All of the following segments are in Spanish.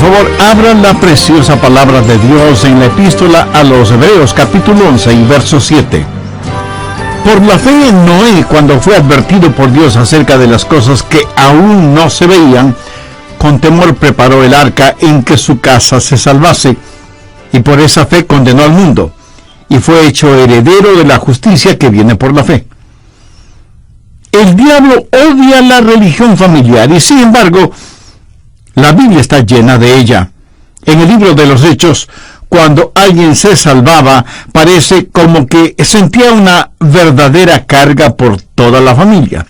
favor, abran la preciosa palabra de Dios en la epístola a los Hebreos, capítulo 11 y verso 7. Por la fe en Noé, cuando fue advertido por Dios acerca de las cosas que aún no se veían, con temor preparó el arca en que su casa se salvase, y por esa fe condenó al mundo, y fue hecho heredero de la justicia que viene por la fe. El diablo odia la religión familiar, y sin embargo, la Biblia está llena de ella. En el libro de los Hechos, cuando alguien se salvaba, parece como que sentía una verdadera carga por toda la familia.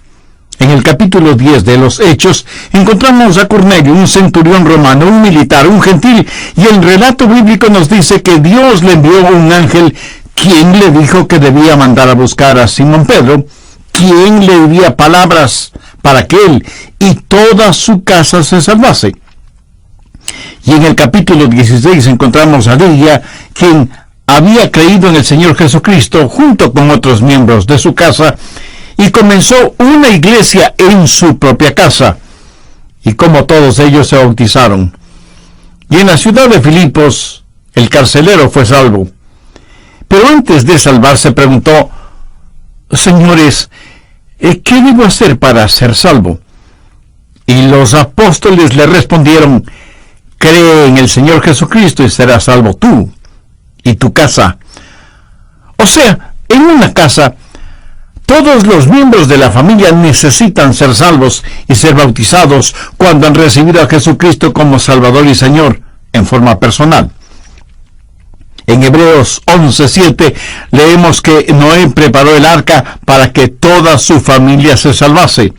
En el capítulo 10 de los Hechos, encontramos a Cornelio, un centurión romano, un militar, un gentil, y el relato bíblico nos dice que Dios le envió un ángel, quien le dijo que debía mandar a buscar a Simón Pedro, quien le envía palabras para que él y toda su casa se salvase. Y en el capítulo 16 encontramos a Lidia, quien había creído en el Señor Jesucristo junto con otros miembros de su casa, y comenzó una iglesia en su propia casa, y como todos ellos se bautizaron. Y en la ciudad de Filipos, el carcelero fue salvo. Pero antes de salvarse preguntó: Señores, ¿qué debo hacer para ser salvo? Y los apóstoles le respondieron: Cree en el Señor Jesucristo y serás salvo tú y tu casa. O sea, en una casa, todos los miembros de la familia necesitan ser salvos y ser bautizados cuando han recibido a Jesucristo como Salvador y Señor en forma personal. En Hebreos 11:7 leemos que Noé preparó el arca para que toda su familia se salvase.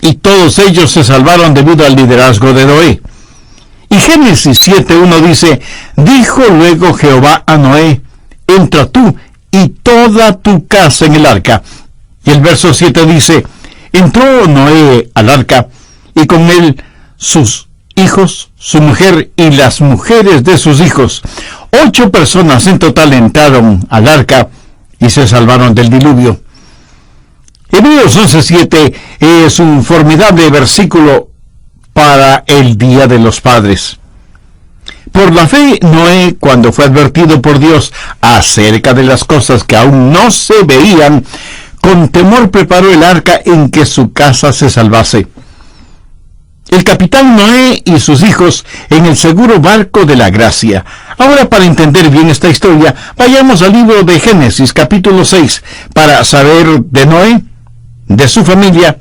Y todos ellos se salvaron debido al liderazgo de Noé. Y Génesis 7:1 dice: Dijo luego Jehová a Noé: Entra tú y toda tu casa en el arca. Y el verso 7 dice: Entró Noé al arca, y con él sus hijos, su mujer y las mujeres de sus hijos. 8 personas en total entraron al arca y se salvaron del diluvio. Hebreos 11:7 es un formidable versículo para el Día de los Padres. Por la fe, Noé, cuando fue advertido por Dios acerca de las cosas que aún no se veían, con temor preparó el arca en que su casa se salvase. El capitán Noé y sus hijos en el seguro barco de la gracia. Ahora, para entender bien esta historia, vayamos al libro de Génesis, capítulo 6, para saber de Noé, de su familia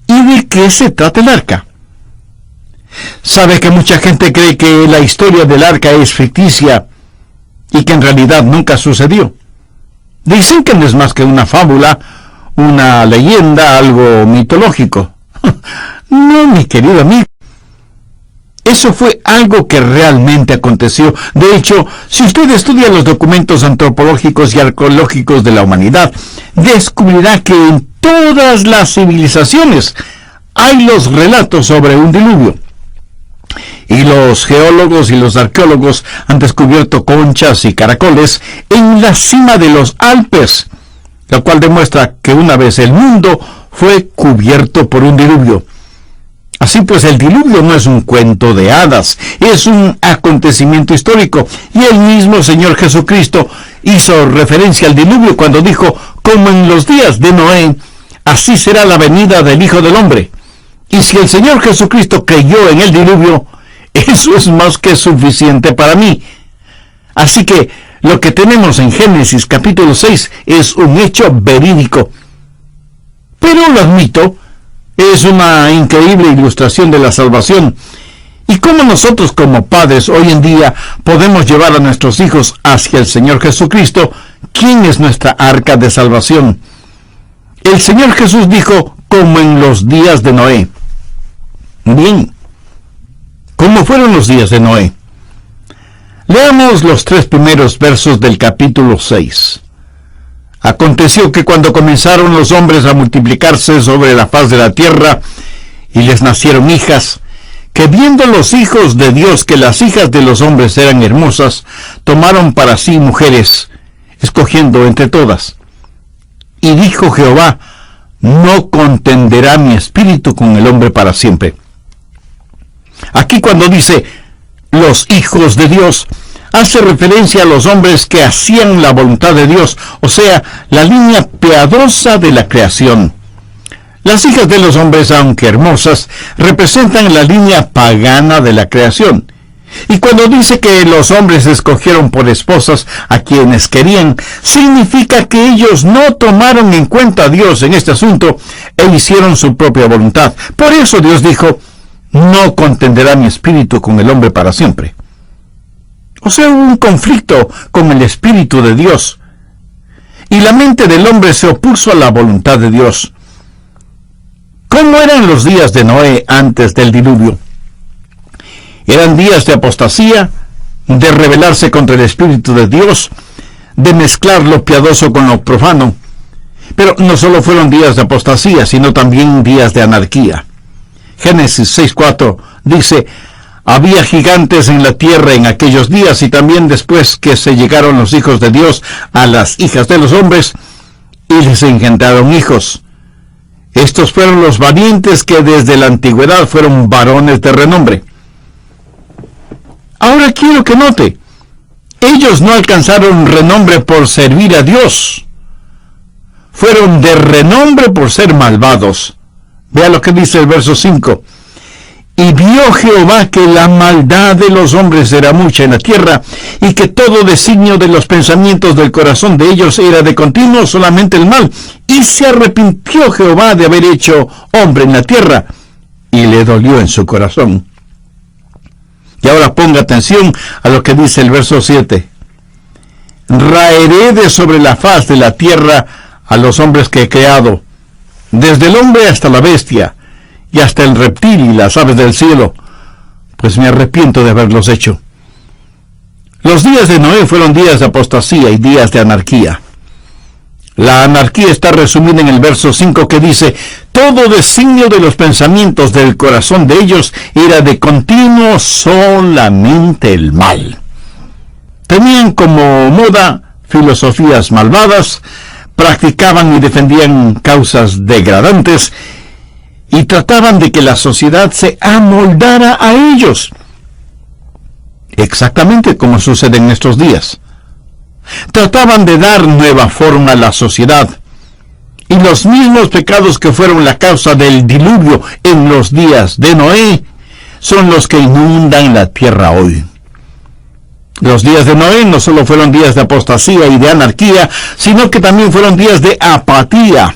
y de qué se trata el arca. Sabe que mucha gente cree que la historia del arca es ficticia y que en realidad nunca sucedió. Dicen que no es más que una fábula, una leyenda, algo mitológico. No, mi querido amigo. Eso fue algo que realmente aconteció. De hecho, si usted estudia los documentos antropológicos y arqueológicos de la humanidad, descubrirá que en todas las civilizaciones hay los relatos sobre un diluvio. Y los geólogos y los arqueólogos han descubierto conchas y caracoles en la cima de los Alpes, lo cual demuestra que una vez el mundo fue cubierto por un diluvio. Así pues, el diluvio no es un cuento de hadas, es un acontecimiento histórico. Y el mismo Señor Jesucristo hizo referencia al diluvio cuando dijo: como en los días de Noé, así será la venida del Hijo del Hombre. Y si el Señor Jesucristo creyó en el diluvio, eso es más que suficiente para mí. Así que lo que tenemos en Génesis capítulo 6 es un hecho verídico. Pero lo admito, es una increíble ilustración de la salvación. Y cómo nosotros como padres hoy en día podemos llevar a nuestros hijos hacia el Señor Jesucristo, quien es nuestra arca de salvación. El Señor Jesús dijo: como en los días de Noé. Bien, ¿cómo fueron los días de Noé? Leamos los 3 primeros versos del capítulo 6. Aconteció que cuando comenzaron los hombres a multiplicarse sobre la faz de la tierra, y les nacieron hijas, que viendo los hijos de Dios que las hijas de los hombres eran hermosas, tomaron para sí mujeres, escogiendo entre todas. Y dijo Jehová: no contenderá mi espíritu con el hombre para siempre. Aquí cuando dice los hijos de Dios, hace referencia a los hombres que hacían la voluntad de Dios, o sea, la línea piadosa de la creación. Las hijas de los hombres, aunque hermosas, representan la línea pagana de la creación. Y cuando dice que los hombres escogieron por esposas a quienes querían, significa que ellos no tomaron en cuenta a Dios en este asunto e hicieron su propia voluntad. Por eso Dios dijo, no contenderá mi espíritu con el hombre para siempre. O sea, hubo un conflicto con el espíritu de Dios. Y la mente del hombre se opuso a la voluntad de Dios. ¿Cómo eran los días de Noé antes del diluvio? Eran días de apostasía, de rebelarse contra el Espíritu de Dios, de mezclar lo piadoso con lo profano. Pero no solo fueron días de apostasía, sino también días de anarquía. Génesis 6:4 dice, había gigantes en la tierra en aquellos días, y también después que se llegaron los hijos de Dios a las hijas de los hombres, y les engendraron hijos. Estos fueron los valientes que desde la antigüedad fueron varones de renombre. Ahora quiero que note, ellos no alcanzaron renombre por servir a Dios. Fueron de renombre por ser malvados. Vea lo que dice el verso 5. Y vio Jehová que la maldad de los hombres era mucha en la tierra, y que todo designio de los pensamientos del corazón de ellos era de continuo solamente el mal. Y se arrepintió Jehová de haber hecho hombre en la tierra, y le dolió en su corazón. Y ahora ponga atención a lo que dice el verso 7. Raeré de sobre la faz de la tierra a los hombres que he creado, desde el hombre hasta la bestia, y hasta el reptil y las aves del cielo, pues me arrepiento de haberlos hecho. Los días de Noé fueron días de apostasía y días de anarquía. La anarquía está resumida en el verso 5 que dice, todo designio de los pensamientos del corazón de ellos era de continuo solamente el mal. Tenían como moda filosofías malvadas, practicaban y defendían causas degradantes, y trataban de que la sociedad se amoldara a ellos. Exactamente como sucede en estos días. Trataban de dar nueva forma a la sociedad. Y los mismos pecados que fueron la causa del diluvio en los días de Noé son los que inundan la tierra hoy. Los días de Noé no solo fueron días de apostasía y de anarquía, sino que también fueron días de apatía.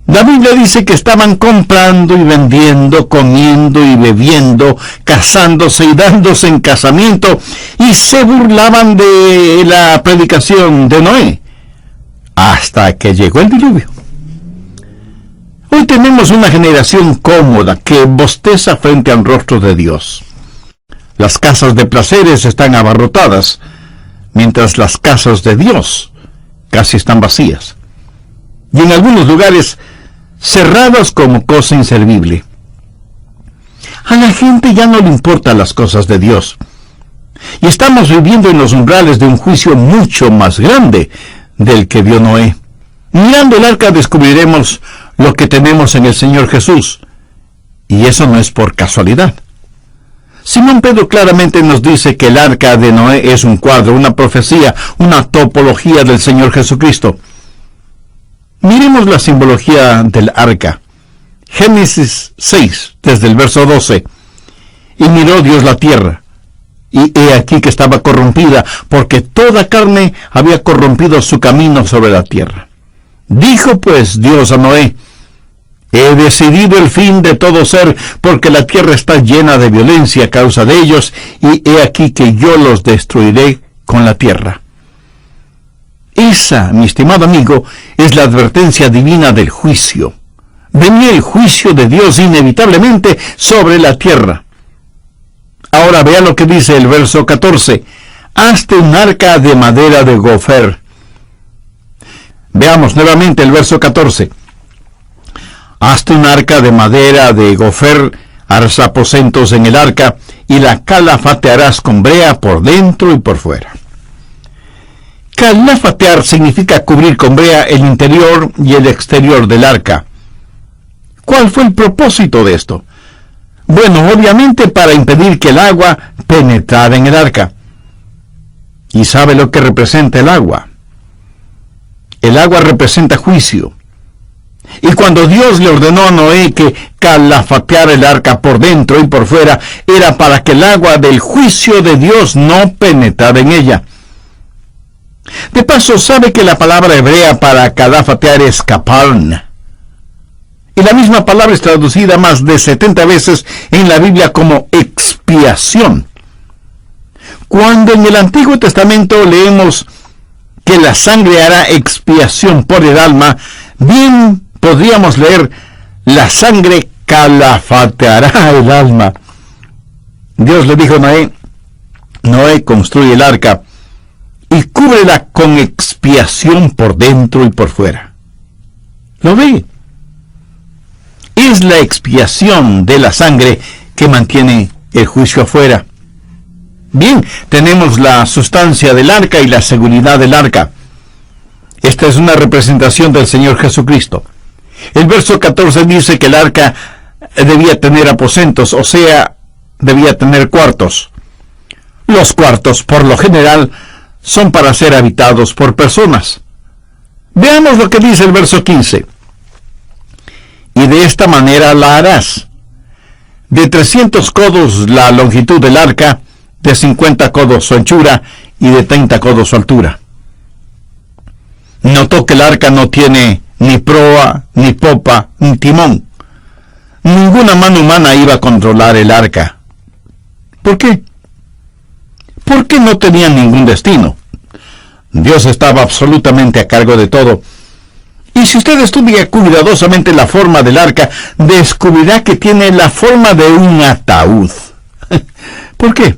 La Biblia dice que estaban comprando y vendiendo, comiendo y bebiendo, casándose y dándose en casamiento, y se burlaban de la predicación de Noé, hasta que llegó el diluvio. Hoy tenemos una generación cómoda que bosteza frente al rostro de Dios. Las casas de placeres están abarrotadas, mientras las casas de Dios casi están vacías. Y en algunos lugares cerradas como cosa inservible. A la gente ya no le importan las cosas de Dios. Y estamos viviendo en los umbrales de un juicio mucho más grande del que vio Noé. Mirando el arca descubriremos lo que tenemos en el Señor Jesús. Y eso no es por casualidad. Simón Pedro claramente nos dice que el arca de Noé es un cuadro, una profecía, una topología del Señor Jesucristo. Miremos la simbología del arca. Génesis 6, desde el verso 12. Y miró Dios la tierra, y he aquí que estaba corrompida, porque toda carne había corrompido su camino sobre la tierra. Dijo pues Dios a Noé, he decidido el fin de todo ser, porque la tierra está llena de violencia a causa de ellos, y he aquí que yo los destruiré con la tierra. Esa, mi estimado amigo, es la advertencia divina del juicio. Venía el juicio de Dios inevitablemente sobre la tierra. Ahora vea lo que dice el verso 14. Hazte un arca de madera de gofer. Veamos nuevamente el verso 14. Hazte un arca de madera de gofer, harás aposentos en el arca, y la calafatearás con brea por dentro y por fuera. Calafatear significa cubrir con brea el interior y el exterior del arca. ¿Cuál fue el propósito de esto? Bueno, obviamente para impedir que el agua penetrara en el arca. ¿Y sabe lo que representa el agua? El agua representa juicio. Y cuando Dios le ordenó a Noé que calafateara el arca por dentro y por fuera, era para que el agua del juicio de Dios no penetrara en ella. De paso, sabe que la palabra hebrea para calafatear es kaparn. Y la misma palabra es traducida más de 70 veces en la Biblia como expiación. Cuando en el Antiguo Testamento leemos que la sangre hará expiación por el alma, bien podríamos leer la sangre calafateará el alma. Dios le dijo a Noé: Noé, construye el arca y cúbrela con expiación por dentro y por fuera. ¿Lo ve? Es la expiación de la sangre que mantiene el juicio afuera. Bien, tenemos la sustancia del arca y la seguridad del arca. Esta es una representación del Señor Jesucristo. El verso 14 dice que el arca debía tener aposentos, o sea, debía tener cuartos. Los cuartos, por lo general, son para ser habitados por personas. Veamos lo que dice el verso 15. Y de esta manera la harás: de 300 codos la longitud del arca, de 50 codos su anchura y de 30 codos su altura. Notó que el arca no tiene ni proa, ni popa, ni timón. Ninguna mano humana iba a controlar el arca. ¿Por qué? Porque no tenía ningún destino. Dios estaba absolutamente a cargo de todo. Y si usted estudia cuidadosamente la forma del arca, descubrirá que tiene la forma de un ataúd. ¿Por qué?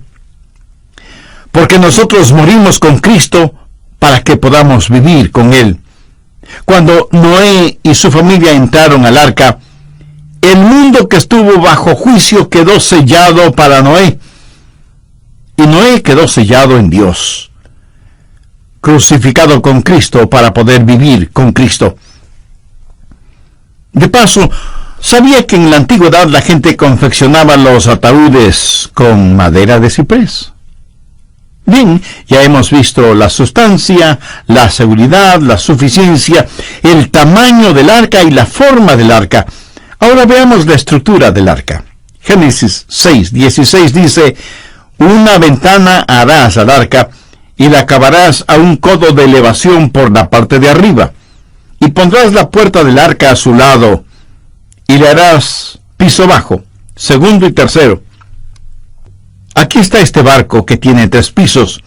Porque nosotros morimos con Cristo para que podamos vivir con Él. Cuando Noé y su familia entraron al arca, el mundo que estuvo bajo juicio quedó sellado para Noé. Y Noé quedó sellado en Dios, crucificado con Cristo para poder vivir con Cristo. De paso, ¿sabía que en la antigüedad la gente confeccionaba los ataúdes con madera de ciprés? Bien, ya hemos visto la sustancia, la seguridad, la suficiencia, el tamaño del arca y la forma del arca. Ahora veamos la estructura del arca. Génesis 6:16 dice: una ventana harás al arca y la acabarás a un codo de elevación por la parte de arriba, y pondrás la puerta del arca a su lado, y le harás piso bajo, segundo y tercero. Aquí está este barco que tiene 3 pisos,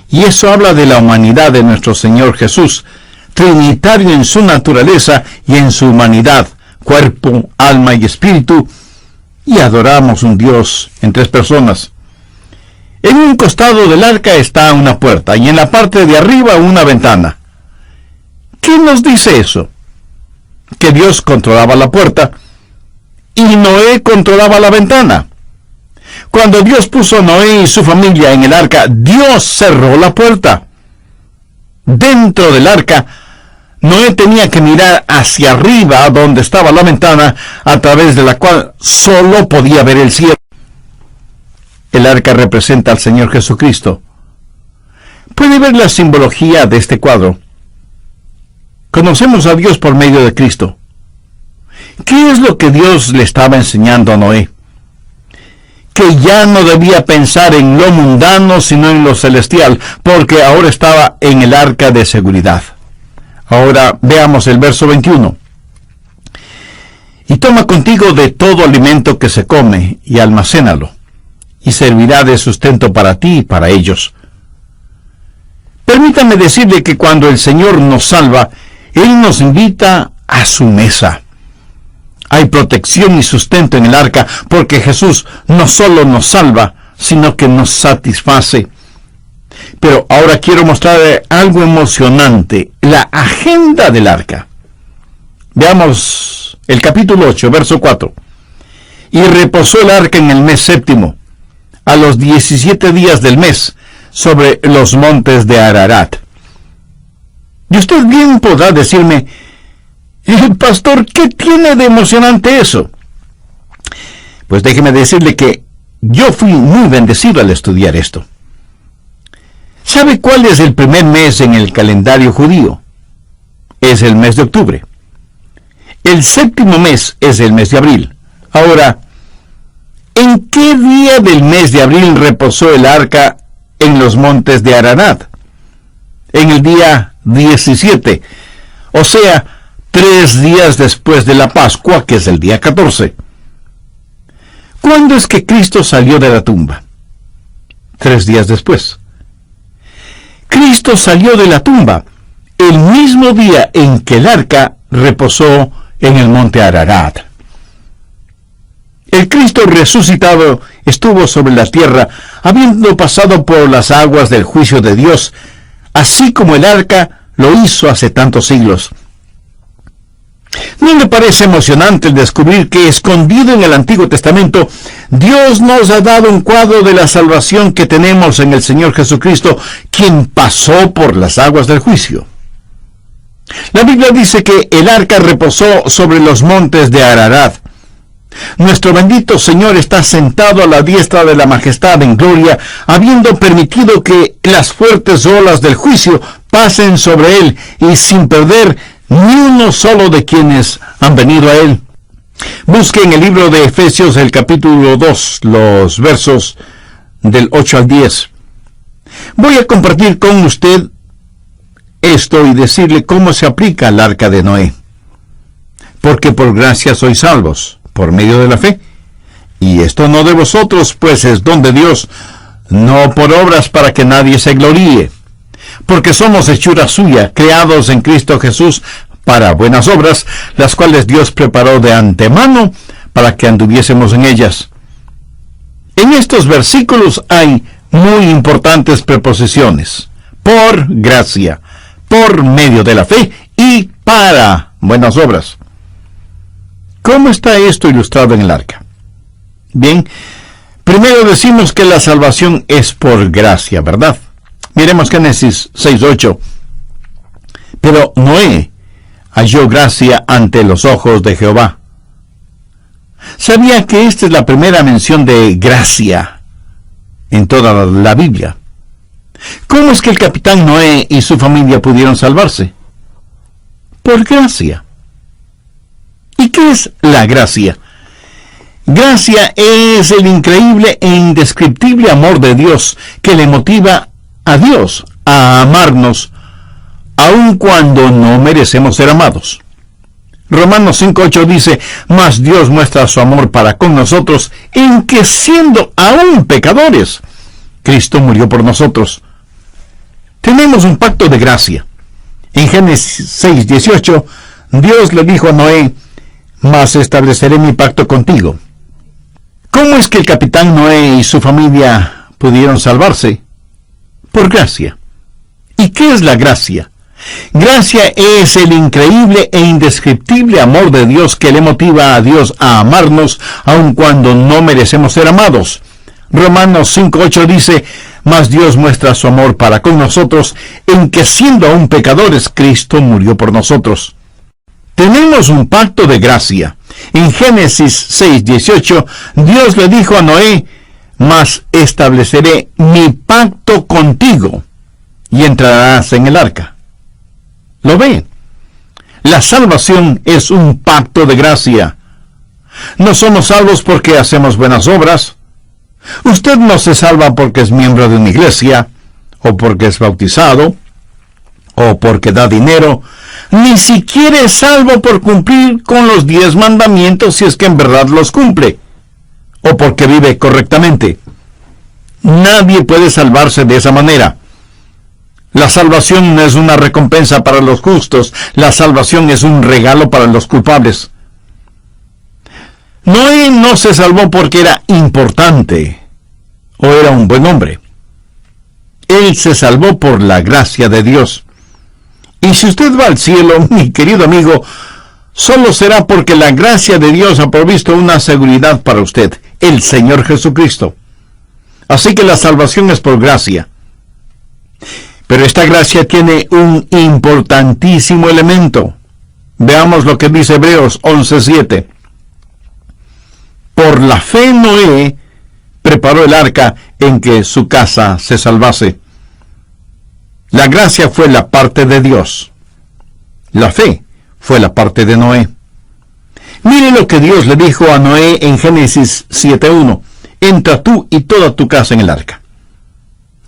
y eso habla de la humanidad de nuestro Señor Jesús, trinitario en su naturaleza y en su humanidad, cuerpo, alma y espíritu, y adoramos un Dios en 3 personas. En un costado del arca está una puerta, y en la parte de arriba una ventana. ¿Qué nos dice eso? Que Dios controlaba la puerta, y Noé controlaba la ventana. Cuando Dios puso a Noé y su familia en el arca, Dios cerró la puerta. Dentro del arca, Noé tenía que mirar hacia arriba, donde estaba la ventana, a través de la cual solo podía ver el cielo. El arca representa al Señor Jesucristo. Puede ver la simbología de este cuadro. Conocemos a Dios por medio de Cristo. ¿Qué es lo que Dios le estaba enseñando a Noé? Que ya no debía pensar en lo mundano, sino en lo celestial, porque ahora estaba en el arca de seguridad. Ahora veamos el verso 21. Y toma contigo de todo alimento que se come, y almacénalo, y servirá de sustento para ti y para ellos. Permítame decirle que cuando el Señor nos salva, Él nos invita a su mesa. Hay protección y sustento en el arca, porque Jesús no solo nos salva, sino que nos satisface. Pero ahora quiero mostrar algo emocionante, la agenda del arca. Veamos el capítulo 8, verso 4. Y reposó el arca en el mes 7, a los 17 días del mes, sobre los montes de Ararat. Y usted bien podrá decirme: pastor, ¿qué tiene de emocionante eso? Pues déjeme decirle que yo fui muy bendecido al estudiar esto. ¿Sabe cuál es el primer mes en el calendario judío? Es el mes de octubre. El séptimo mes es el mes de abril. Ahora, ¿en qué día del mes de abril reposó el arca en los montes de Ararat? En el día 17, o sea, 3 días después de la Pascua, que es el día 14. ¿Cuándo es que Cristo salió de la tumba? 3 días después. Cristo salió de la tumba el mismo día en que el arca reposó en el monte Ararat. El Cristo resucitado estuvo sobre la tierra, habiendo pasado por las aguas del juicio de Dios, así como el arca lo hizo hace tantos siglos. ¿No le parece emocionante el descubrir que, escondido en el Antiguo Testamento, Dios nos ha dado un cuadro de la salvación que tenemos en el Señor Jesucristo, quien pasó por las aguas del juicio? La Biblia dice que el arca reposó sobre los montes de Ararat. Nuestro bendito Señor está sentado a la diestra de la majestad en gloria, habiendo permitido que las fuertes olas del juicio pasen sobre él y sin perder ni uno solo de quienes han venido a él. Busque en el libro de Efesios el capítulo 2, los versos del 8 al 10. Voy a compartir con usted esto y decirle cómo se aplica al arca de Noé. Porque por gracia sois salvos, por medio de la fe. Y esto no de vosotros, pues es don de Dios, no por obras para que nadie se gloríe. Porque somos hechura suya, creados en Cristo Jesús para buenas obras, las cuales Dios preparó de antemano para que anduviésemos en ellas. En estos versículos hay muy importantes preposiciones. Por gracia, por medio de la fe y para buenas obras. ¿Cómo está esto ilustrado en el arca? Bien, primero decimos que la salvación es por gracia, ¿verdad? Miremos Génesis 6:8. Pero Noé halló gracia ante los ojos de Jehová. ¿Sabía que esta es la primera mención de gracia en toda la Biblia? ¿Cómo es que el capitán Noé y su familia pudieron salvarse? Por gracia. ¿Y qué es la gracia? Gracia es el increíble e indescriptible amor de Dios que le motiva a Dios a amarnos, aun cuando no merecemos ser amados. Romanos 5:8 dice, mas Dios muestra su amor para con nosotros, en que siendo aún pecadores, Cristo murió por nosotros. Tenemos un pacto de gracia. En Génesis 6:18, Dios le dijo a Noé, mas estableceré mi pacto contigo. ¿Cómo es que el capitán Noé y su familia pudieron salvarse? Por gracia. ¿Y qué es la gracia? Gracia es el increíble e indescriptible amor de Dios que le motiva a Dios a amarnos, aun cuando no merecemos ser amados. Romanos 5:8 dice, mas Dios muestra su amor para con nosotros, en que siendo aún pecadores, Cristo murió por nosotros. Tenemos un pacto de gracia. En Génesis 6:18, Dios le dijo a Noé, mas estableceré mi pacto contigo, y entrarás en el arca. ¿Lo ve? La salvación es un pacto de gracia. No somos salvos porque hacemos buenas obras. Usted no se salva porque es miembro de una iglesia, o porque es bautizado, o porque da dinero. Ni siquiera es salvo por cumplir con los 10 mandamientos si es que en verdad los cumple, o porque vive correctamente. Nadie puede salvarse de esa manera. La salvación no es una recompensa para los justos, la salvación es un regalo para los culpables. Noé no se salvó porque era importante o era un buen hombre. Él se salvó por la gracia de Dios. Y si usted va al cielo, mi querido amigo, solo será porque la gracia de Dios ha provisto una seguridad para usted, el Señor Jesucristo. Así que la salvación es por gracia. Pero esta gracia tiene un importantísimo elemento. Veamos lo que dice Hebreos 11:7. Por la fe Noé preparó el arca en que su casa se salvase. La gracia fue la parte de Dios. La fe fue la parte de Noé. Mire lo que Dios le dijo a Noé en Génesis 7:1. Entra tú y toda tu casa en el arca.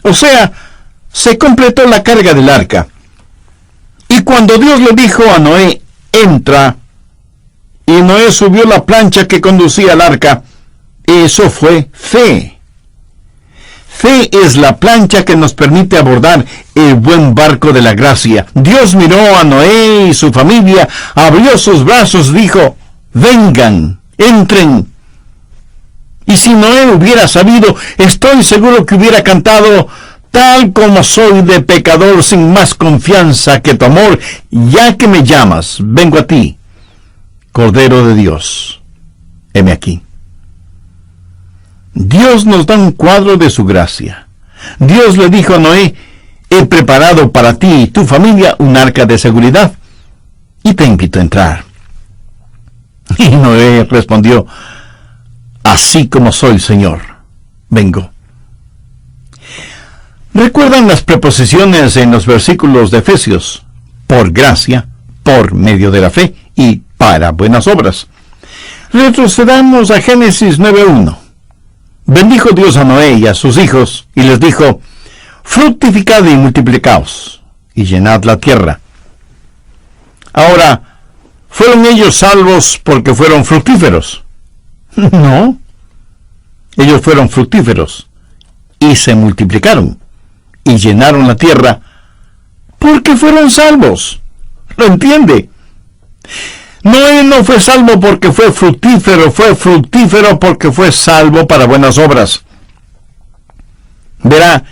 O sea, se completó la carga del arca. Y cuando Dios le dijo a Noé, entra, y Noé subió la plancha que conducía al arca, eso fue fe. Fe es la plancha que nos permite abordar el buen barco de la gracia. Dios miró a Noé y su familia, abrió sus brazos, dijo, vengan, entren. Y si Noé hubiera sabido, estoy seguro que hubiera cantado, tal como soy de pecador, sin más confianza que tu amor, ya que me llamas, vengo a ti, Cordero de Dios, heme aquí. Dios nos da un cuadro de su gracia. Dios le dijo a Noé, he preparado para ti y tu familia un arca de seguridad, y te invito a entrar. Y Noé respondió, así como soy, Señor, vengo. ¿Recuerdan las preposiciones en los versículos de Efesios? Por gracia, por medio de la fe y para buenas obras. Retrocedamos a Génesis 9:1. Bendijo Dios a Noé y a sus hijos, y les dijo, fructificad y multiplicaos, y llenad la tierra. Ahora, ¿fueron ellos salvos porque fueron fructíferos? No. Ellos fueron fructíferos, y se multiplicaron, y llenaron la tierra, porque fueron salvos. ¿Lo entiende? Noé no fue salvo porque fue fructífero porque fue salvo para buenas obras. Verá,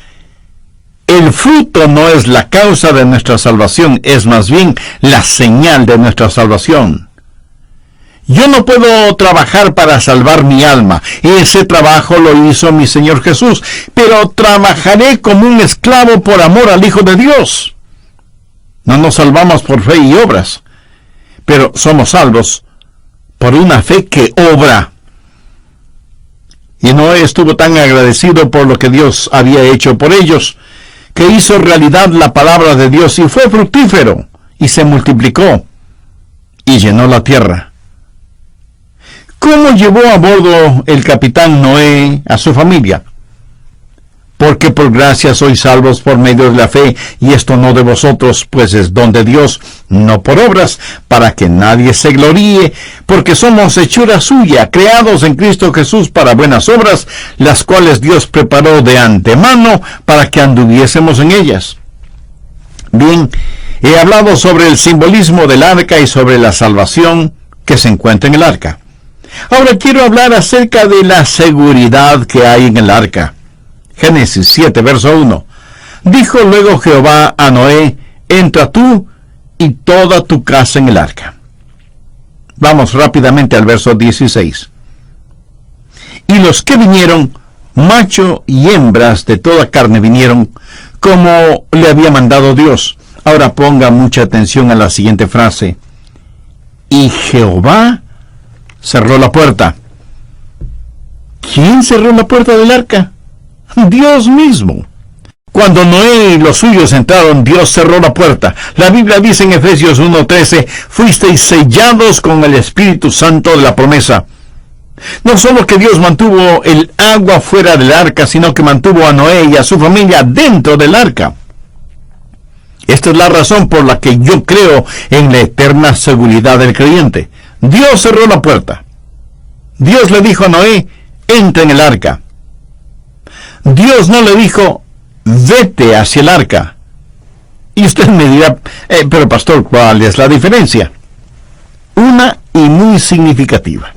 el fruto no es la causa de nuestra salvación, es más bien la señal de nuestra salvación. Yo no puedo trabajar para salvar mi alma, ese trabajo lo hizo mi Señor Jesús, pero trabajaré como un esclavo por amor al Hijo de Dios. No nos salvamos por fe y obras, pero somos salvos por una fe que obra. Y Noé estuvo tan agradecido por lo que Dios había hecho por ellos, que hizo realidad la palabra de Dios y fue fructífero, y se multiplicó, y llenó la tierra. ¿Cómo llevó a bordo el capitán Noé a su familia? Porque por gracia sois salvos por medio de la fe, y esto no de vosotros, pues es don de Dios, no por obras, para que nadie se gloríe, porque somos hechura suya, creados en Cristo Jesús para buenas obras, las cuales Dios preparó de antemano para que anduviésemos en ellas. Bien, he hablado sobre el simbolismo del arca y sobre la salvación que se encuentra en el arca. Ahora quiero hablar acerca de la seguridad que hay en el arca. Génesis 7, verso 1. Dijo luego Jehová a Noé, entra tú y toda tu casa en el arca. Vamos rápidamente al verso 16. Y los que vinieron, macho y hembras de toda carne vinieron, como le había mandado Dios. Ahora ponga mucha atención a la siguiente frase. Y Jehová cerró la puerta. ¿Quién cerró la puerta del arca? Dios mismo. Cuando Noé y los suyos entraron, Dios cerró la puerta. La Biblia dice en Efesios 1:13, fuisteis sellados con el Espíritu Santo de la promesa. No solo que Dios mantuvo el agua fuera del arca, sino que mantuvo a Noé y a su familia dentro del arca. Esta es la razón por la que yo creo en la eterna seguridad del creyente. Dios cerró la puerta. Dios le dijo a Noé, entra en el arca. Dios no le dijo, vete hacia el arca. Y usted me dirá, pero pastor, ¿cuál es la diferencia? Una y muy significativa.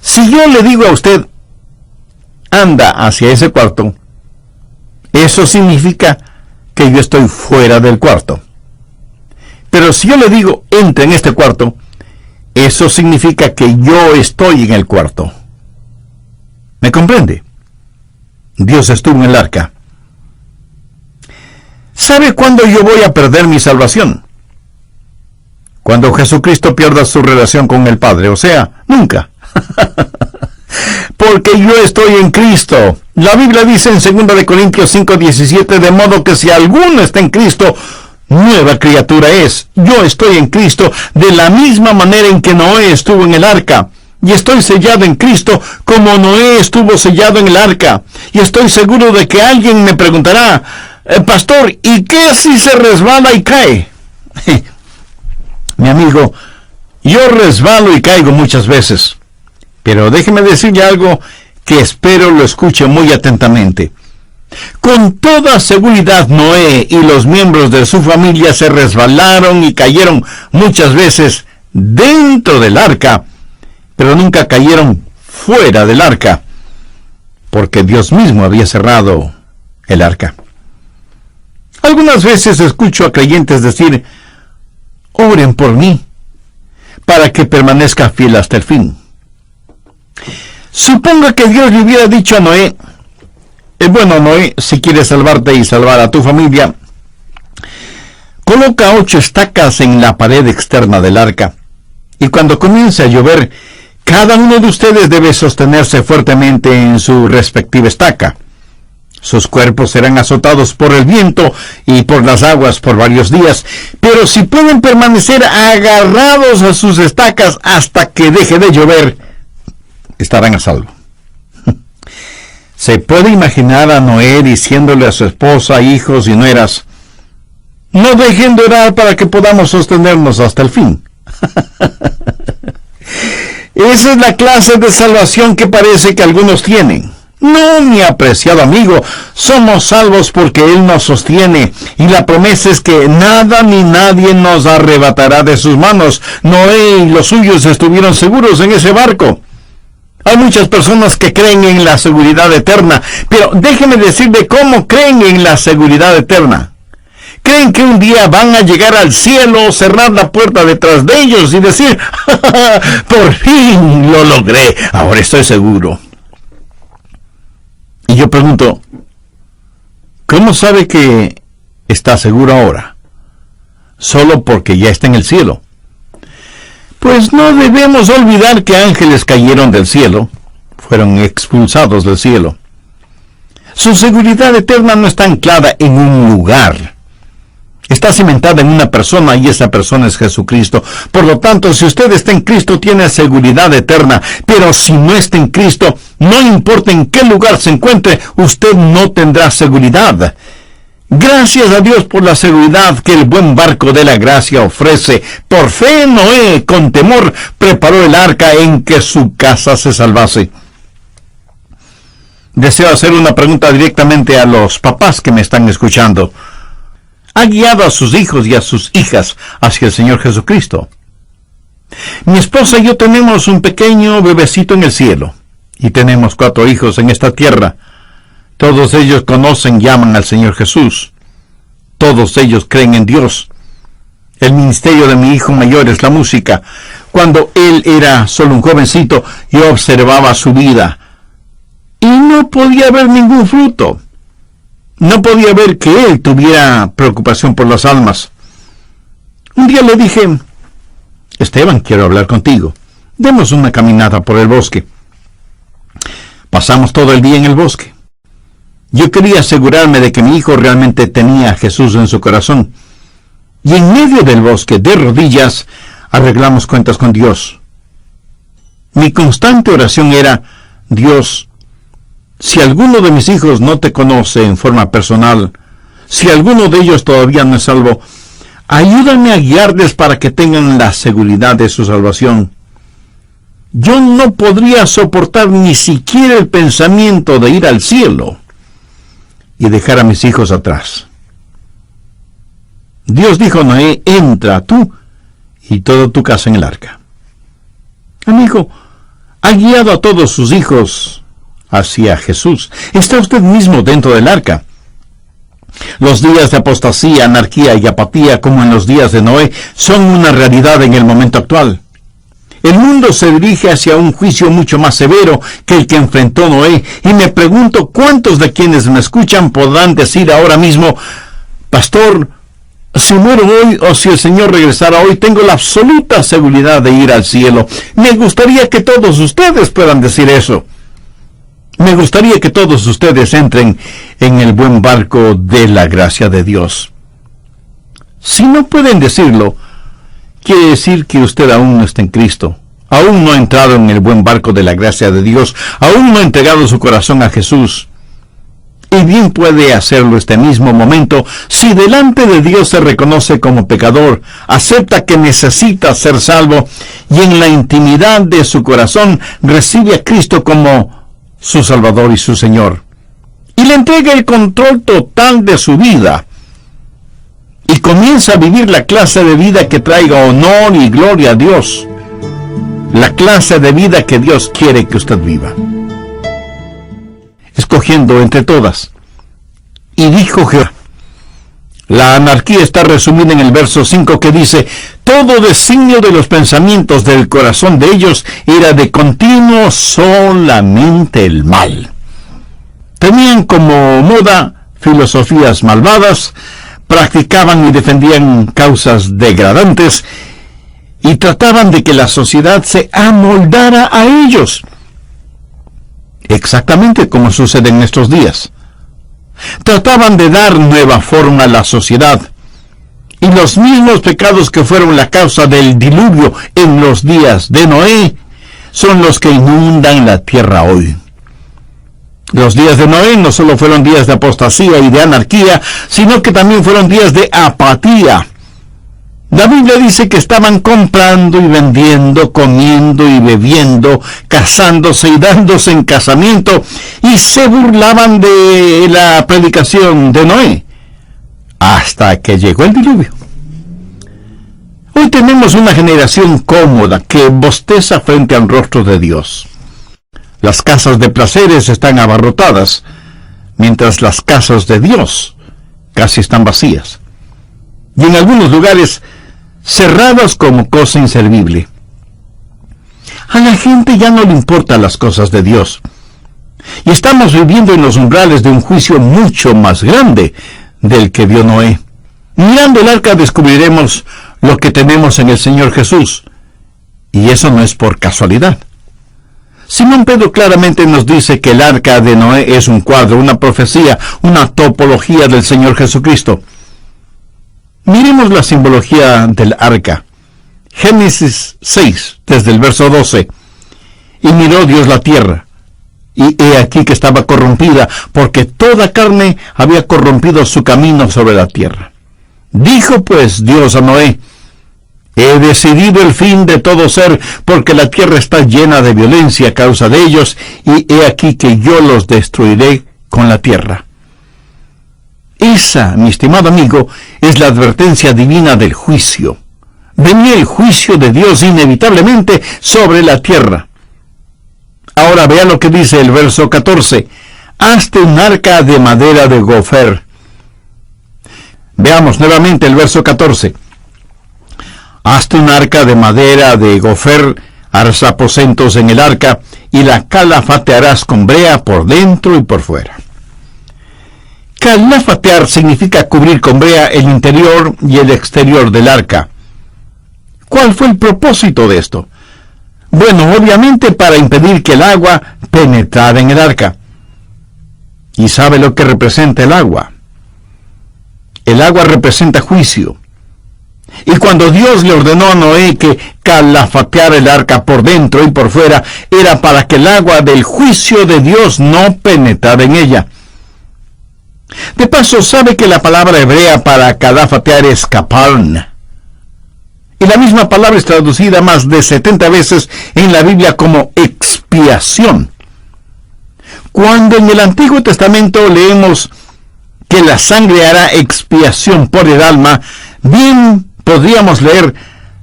Si yo le digo a usted, anda hacia ese cuarto, eso significa que yo estoy fuera del cuarto. Pero si yo le digo, entra en este cuarto, eso significa que yo estoy en el cuarto. ¿Me comprende? Dios estuvo en el arca. ¿Sabe cuándo yo voy a perder mi salvación? Cuando Jesucristo pierda su relación con el Padre, o sea, nunca. Porque yo estoy en Cristo. La Biblia dice en 2 Corintios 5:17, de modo que si alguno está en Cristo, nueva criatura es. Yo estoy en Cristo de la misma manera en que Noé estuvo en el arca. Y estoy sellado en Cristo como Noé estuvo sellado en el arca. Y estoy seguro de que alguien me preguntará, pastor, ¿y qué si se resbala y cae? Mi amigo, yo resbalo y caigo muchas veces. Pero déjeme decirle algo que espero lo escuche muy atentamente. Con toda seguridad Noé y los miembros de su familia se resbalaron y cayeron muchas veces dentro del arca, pero nunca cayeron fuera del arca, porque Dios mismo había cerrado el arca. Algunas veces escucho a creyentes decir, oren por mí, para que permanezca fiel hasta el fin. Suponga que Dios le hubiera dicho a Noé, bueno, Noé, si quieres salvarte y salvar a tu familia, coloca 8 estacas en la pared externa del arca, y cuando comience a llover, cada uno de ustedes debe sostenerse fuertemente en su respectiva estaca. Sus cuerpos serán azotados por el viento y por las aguas por varios días, pero si pueden permanecer agarrados a sus estacas hasta que deje de llover, estarán a salvo. Se puede imaginar a Noé diciéndole a su esposa, hijos y nueras, no dejen de orar para que podamos sostenernos hasta el fin. Esa es la clase de salvación que parece que algunos tienen. No, mi apreciado amigo, somos salvos porque Él nos sostiene, y la promesa es que nada ni nadie nos arrebatará de sus manos. Noé y los suyos estuvieron seguros en ese barco. Hay muchas personas que creen en la seguridad eterna, pero déjeme decirle cómo creen en la seguridad eterna. Creen que un día van a llegar al cielo, cerrar la puerta detrás de ellos y decir, por fin lo logré, ahora estoy seguro. Y yo pregunto, ¿cómo sabe que está seguro ahora? ¿Solo porque ya está en el cielo? Pues no debemos olvidar que ángeles cayeron del cielo, fueron expulsados del cielo. Su seguridad eterna no está anclada en un lugar. Está cimentada en una persona, y esa persona es Jesucristo. Por lo tanto, si usted está en Cristo, tiene seguridad eterna. Pero si no está en Cristo, no importa en qué lugar se encuentre, usted no tendrá seguridad. Gracias a Dios por la seguridad que el buen barco de la gracia ofrece. Por fe, Noé, con temor, preparó el arca en que su casa se salvase. Deseo hacer una pregunta directamente a los papás que me están escuchando. ¿Ha guiado a sus hijos y a sus hijas hacia el Señor Jesucristo? Mi esposa y yo tenemos un pequeño bebecito en el cielo, y tenemos 4 hijos en esta tierra. Todos ellos conocen y aman al Señor Jesús. Todos ellos creen en Dios. El ministerio de mi hijo mayor es la música. Cuando él era solo un jovencito, yo observaba su vida, y no podía ver ningún fruto. No podía ver que él tuviera preocupación por las almas. Un día le dije, Esteban, quiero hablar contigo. Demos una caminata por el bosque. Pasamos todo el día en el bosque. Yo quería asegurarme de que mi hijo realmente tenía a Jesús en su corazón. Y en medio del bosque, de rodillas, arreglamos cuentas con Dios. Mi constante oración era, Dios, si alguno de mis hijos no te conoce en forma personal, si alguno de ellos todavía no es salvo, ayúdame a guiarles para que tengan la seguridad de su salvación. Yo no podría soportar ni siquiera el pensamiento de ir al cielo y dejar a mis hijos atrás. Dios dijo a Noé, entra tú y toda tu casa en el arca. Amigo, ha guiado a todos sus hijos hacia Jesús. Está usted mismo dentro del arca. Los días de apostasía, anarquía y apatía, como en los días de Noé, son una realidad en el momento actual. El mundo se dirige hacia un juicio mucho más severo que el que enfrentó Noé, y me pregunto cuántos de quienes me escuchan podrán decir ahora mismo, pastor, Si muero hoy o si el Señor regresara hoy, tengo la absoluta seguridad de ir al cielo. Me gustaría que todos ustedes puedan decir eso. Me gustaría que todos ustedes entren en el buen barco de la gracia de Dios. Si no pueden decirlo, quiere decir que usted aún no está en Cristo. Aún no ha entrado en el buen barco de la gracia de Dios. Aún no ha entregado su corazón a Jesús. Y bien puede hacerlo este mismo momento si delante de Dios se reconoce como pecador, acepta que necesita ser salvo y en la intimidad de su corazón recibe a Cristo como su Salvador y su Señor. Y le entrega el control total de su vida. Y comienza a vivir la clase de vida que traiga honor y gloria a Dios. La clase de vida que Dios quiere que usted viva. Escogiendo entre todas. Y dijo Jehová. La anarquía está resumida en el verso 5 que dice: todo designio de los pensamientos del corazón de ellos era de continuo solamente el mal. Tenían como moda filosofías malvadas, practicaban y defendían causas degradantes y trataban de que la sociedad se amoldara a ellos. Exactamente como sucede en estos días. Trataban de dar nueva forma a la sociedad. Y los mismos pecados que fueron la causa del diluvio en los días de Noé son los que inundan la tierra hoy. Los días de Noé no solo fueron días de apostasía y de anarquía, sino que también fueron días de apatía. La Biblia dice que estaban comprando y vendiendo, comiendo y bebiendo, casándose y dándose en casamiento, y se burlaban de la predicación de Noé, hasta que llegó el diluvio. Hoy tenemos una generación cómoda que bosteza frente al rostro de Dios. Las casas de placeres están abarrotadas, mientras las casas de Dios casi están vacías. Y en algunos lugares cerradas como cosa inservible. A la gente ya no le importan las cosas de Dios. Y estamos viviendo en los umbrales de un juicio mucho más grande del que vio Noé. Mirando el arca descubriremos lo que tenemos en el Señor Jesús. Y eso no es por casualidad. Simón Pedro claramente nos dice que el arca de Noé es un cuadro, una profecía, una topología del Señor Jesucristo. Miremos la simbología del arca. Génesis 6, desde el verso 12. Y miró Dios la tierra, y he aquí que estaba corrompida, porque toda carne había corrompido su camino sobre la tierra. Dijo pues Dios a Noé: he decidido el fin de todo ser, porque la tierra está llena de violencia a causa de ellos, y he aquí que yo los destruiré con la tierra. Esa, mi estimado amigo, es la advertencia divina del juicio. Venía el juicio de Dios inevitablemente sobre la tierra. Ahora vea lo que dice el verso 14. Hazte un arca de madera de gofer. Veamos nuevamente el verso 14. Hazte un arca de madera de gofer, harás aposentos en el arca, y la calafatearás con brea por dentro y por fuera. Calafatear significa cubrir con brea el interior y el exterior del arca. ¿Cuál fue el propósito de esto? Bueno, obviamente para impedir que el agua penetrara en el arca. ¿Y sabe lo que representa el agua? El agua representa juicio. Y cuando Dios le ordenó a Noé que calafateara el arca por dentro y por fuera, era para que el agua del juicio de Dios no penetrara en ella. De paso, ¿sabe que la palabra hebrea para calafatear es kaparn? Y la misma palabra es traducida más de 70 veces en la Biblia como expiación. Cuando en el Antiguo Testamento leemos que la sangre hará expiación por el alma, bien podríamos leer: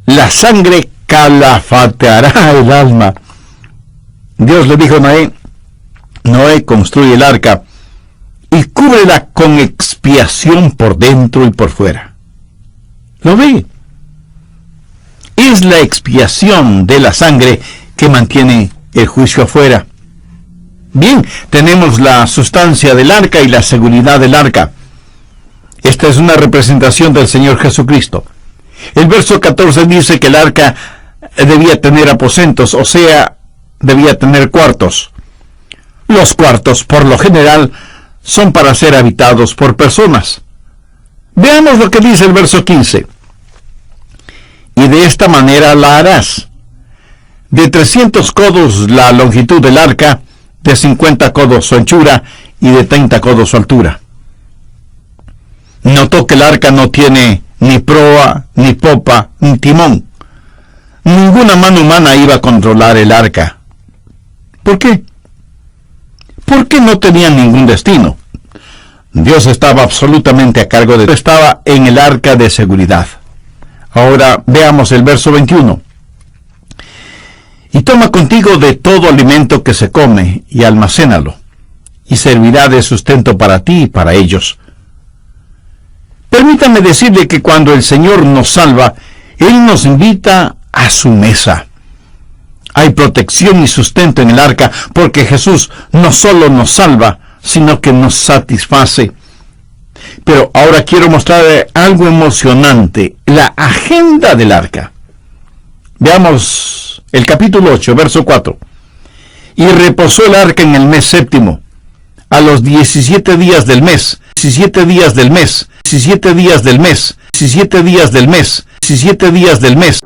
la sangre calafateará el alma. Dios le dijo a Noé: Noé, construye el arca y cúbrela con expiación por dentro y por fuera. ¿Lo ve? Es la expiación de la sangre que mantiene el juicio afuera. Bien, tenemos la sustancia del arca y la seguridad del arca. Esta es una representación del Señor Jesucristo. El verso 14 dice que el arca debía tener aposentos, o sea, debía tener cuartos. Los cuartos, por lo general, son para ser habitados por personas. Veamos lo que dice el verso 15. Y de esta manera la harás. De 300 codos la longitud del arca, de 50 codos su anchura y de 30 codos su altura. Notó que el arca no tiene ni proa, ni popa, ni timón. Ninguna mano humana iba a controlar el arca. ¿Por qué? Porque no tenía ningún destino. Dios estaba absolutamente a cargo de... Estaba en el arca de seguridad. Ahora veamos el verso 21. Y toma contigo de todo alimento que se come, y almacénalo, y servirá de sustento para ti y para ellos. Permítame decirle que cuando el Señor nos salva, Él nos invita a su mesa. Hay protección y sustento en el arca, porque Jesús no solo nos salva, sino que nos satisface. Pero ahora quiero mostrar algo emocionante, la agenda del arca. Veamos el capítulo 8, verso 4. Y reposó el arca en el mes séptimo, a los 17 días del mes, 17 días del mes, 17 días del mes, 17 días del mes, 17 días del mes.